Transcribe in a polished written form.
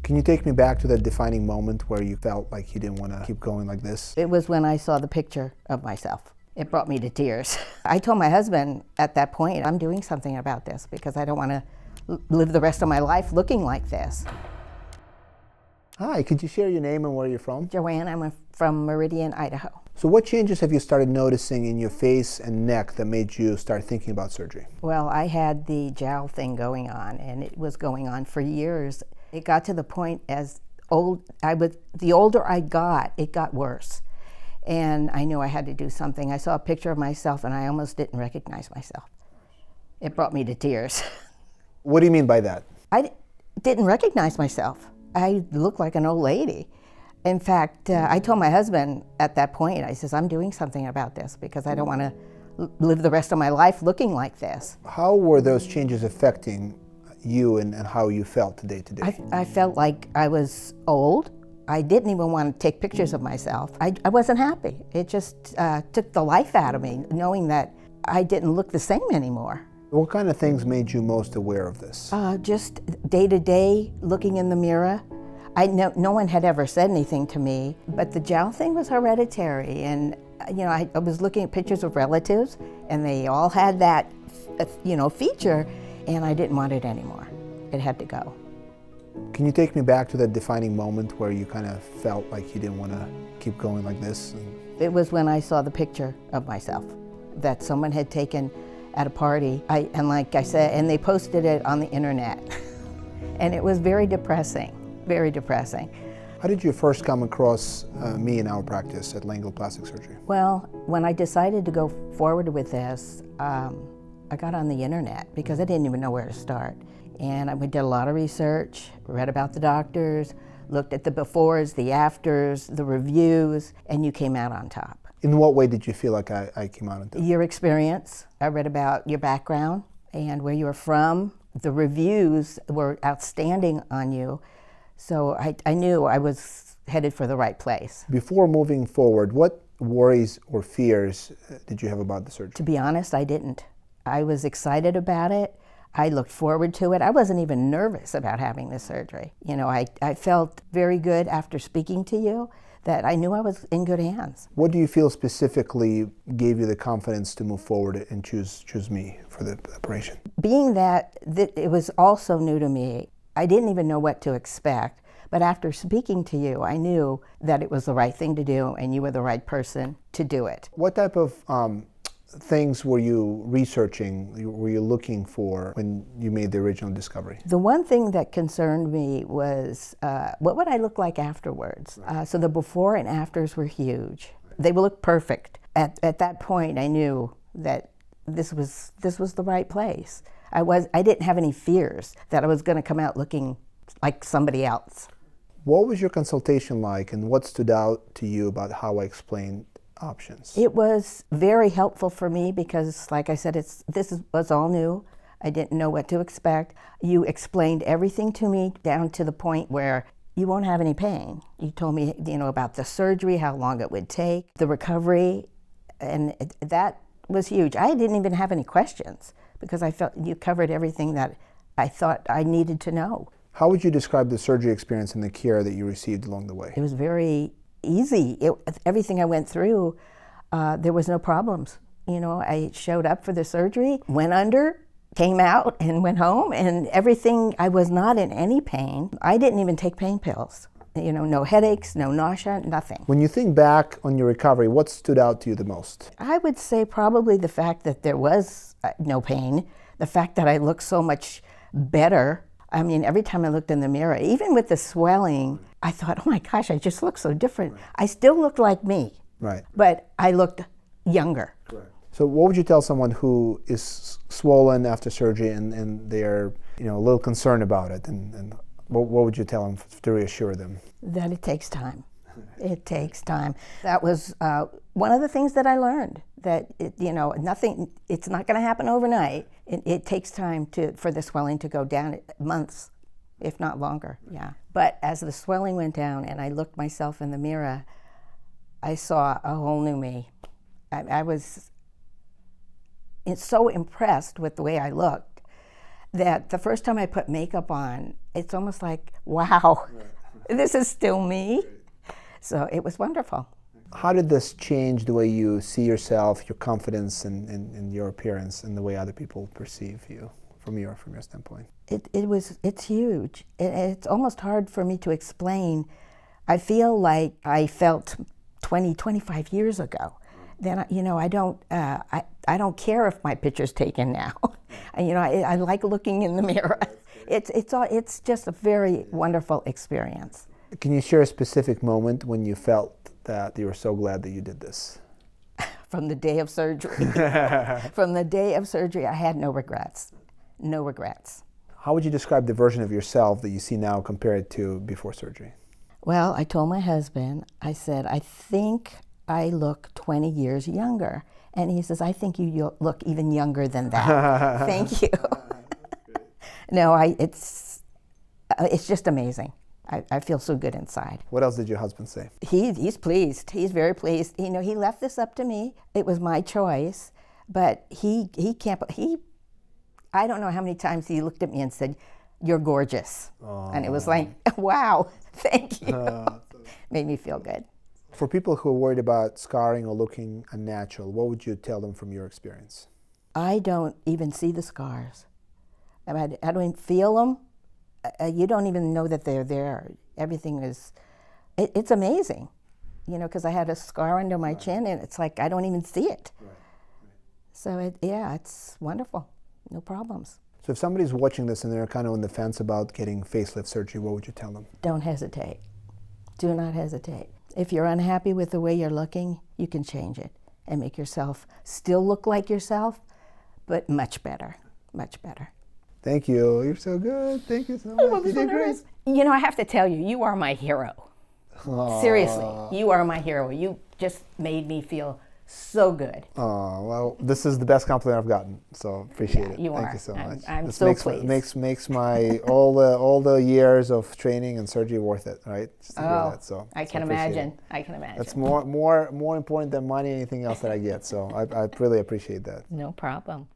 Can you take me back to that defining moment where you felt like you didn't want to keep going like this? It was when I saw the picture of myself. It brought me to tears. I told my husband at that point, I'm doing something about this because I don't want to live the rest of my life looking like this. Hi, could you share your name and where you're from? Joanne, I'm from Meridian, Idaho. So what changes have you started noticing in your face and neck that made you start thinking about surgery? Well, I had the jowl thing going on, and it was going on for years. It got to the point the older I got, it got worse. And I knew I had to do something. I saw a picture of myself and I almost didn't recognize myself. It brought me to tears. What do you mean by that? I didn't recognize myself. I looked like an old lady. In fact, I told my husband at that point, I says, I'm doing something about this because I don't want to live the rest of my life looking like this. How were those changes affecting you and how you felt day to day? I felt like I was old. I didn't even want to take pictures of myself. I wasn't happy. It just took the life out of me, knowing that I didn't look the same anymore. What kind of things made you most aware of this? Just day to day, looking in the mirror. No one had ever said anything to me, but the jowl thing was hereditary. And I was looking at pictures of relatives, and they all had that, feature, and I didn't want it anymore. It had to go. Can you take me back to that defining moment where you kind of felt like you didn't want to keep going like this? It was when I saw the picture of myself that someone had taken at a party. And like I said, and they posted it on the internet. And it was very depressing, very depressing. How did you first come across me in our practice at Langle Plastic Surgery? Well, when I decided to go forward with this, I got on the internet because I didn't even know where to start. And I did a lot of research, read about the doctors, looked at the befores, the afters, the reviews, and you came out on top. In what way did you feel like I came out on top? Your experience. I read about your background and where you were from. The reviews were outstanding on you, so I knew I was headed for the right place. Before moving forward, what worries or fears did you have about the surgery? To be honest, I didn't. I was excited about it. I looked forward to it. I wasn't even nervous about having this surgery. I felt very good after speaking to you that I knew I was in good hands. What do you feel specifically gave you the confidence to move forward and choose me for the operation? Being that it was also new to me, I didn't even know what to expect. But after speaking to you, I knew that it was the right thing to do and you were the right person to do it. What type of things were you researching, were you looking for when you made the original discovery? The one thing that concerned me was what would I look like afterwards? So the before and afters were huge. They would look perfect. At that point, I knew that this was the right place. I didn't have any fears that I was going to come out looking like somebody else. What was your consultation like, and what stood out to you about how I explained options? It was very helpful for me because, like I said, this was all new. I didn't know what to expect. You explained everything to me down to the point where you won't have any pain. You told me, about the surgery, how long it would take, the recovery, and that was huge. I didn't even have any questions because I felt you covered everything that I thought I needed to know. How would you describe the surgery experience and the care that you received along the way? It was very easy. Everything I went through, there was no problems. I showed up for the surgery, went under, came out, and went home, and everything, I was not in any pain. I didn't even take pain pills. No headaches, no nausea, nothing. When you think back on your recovery, what stood out to you the most? I would say probably the fact that there was no pain, the fact that I looked so much better. I mean, every time I looked in the mirror, even with the swelling, I thought, oh my gosh, I just look so different. Right. I still looked like me, right? But I looked younger. Correct. So what would you tell someone who is swollen after surgery and they're a little concerned about it? And what would you tell them to reassure them? That it takes time. It takes time. That was one of the things that I learned, that nothing, it's not going to happen overnight. It takes time for the swelling to go down, months, if not longer, yeah. But as the swelling went down and I looked myself in the mirror, I saw a whole new me. I was so impressed with the way I looked that the first time I put makeup on, it's almost like, wow, this is still me. So it was wonderful. How did this change the way you see yourself, your confidence in your appearance, and the way other people perceive you from your standpoint? It's huge. It's almost hard for me to explain. I feel like I felt 25 years ago. Then I don't care if my picture's taken now. I like looking in the mirror. It's just a very wonderful experience. Can you share a specific moment when you felt that you were so glad that you did this? From the day of surgery. From the day of surgery, I had no regrets. No regrets. How would you describe the version of yourself that you see now compared to before surgery? Well, I told my husband, I said, I think I look 20 years younger. And he says, I think you look even younger than that. Thank you. No, it's just amazing. I feel so good inside. What else did your husband say? He's pleased. He's very pleased. He left this up to me. It was my choice, but he can't. I don't know how many times he looked at me and said, "You're gorgeous," and it was like, "Wow, thank you." Made me feel good. For people who are worried about scarring or looking unnatural, what would you tell them from your experience? I don't even see the scars. I don't even feel them. You don't even know that they're there. Everything is, it's amazing, because I had a scar under my chin, and it's like I don't even see it. So it's wonderful, no problems. So if somebody's watching this and they're kind of on the fence about getting facelift surgery, what would you tell them? Don't hesitate. Do not hesitate. If you're unhappy with the way you're looking, you can change it and make yourself still look like yourself, but much better, much better. Thank you. You're so good. Thank you so much. You did great. I have to tell you, you are my hero. Aww. Seriously, you are my hero. You just made me feel so good. Oh, well, this is the best compliment I've gotten, so appreciate it. Thank you so much. I'm so pleased. Makes my all the years of training and surgery worth it, right? Just to hear that, so I can imagine. I can imagine. That's more important than money, anything else that I get. So I really appreciate that. No problem.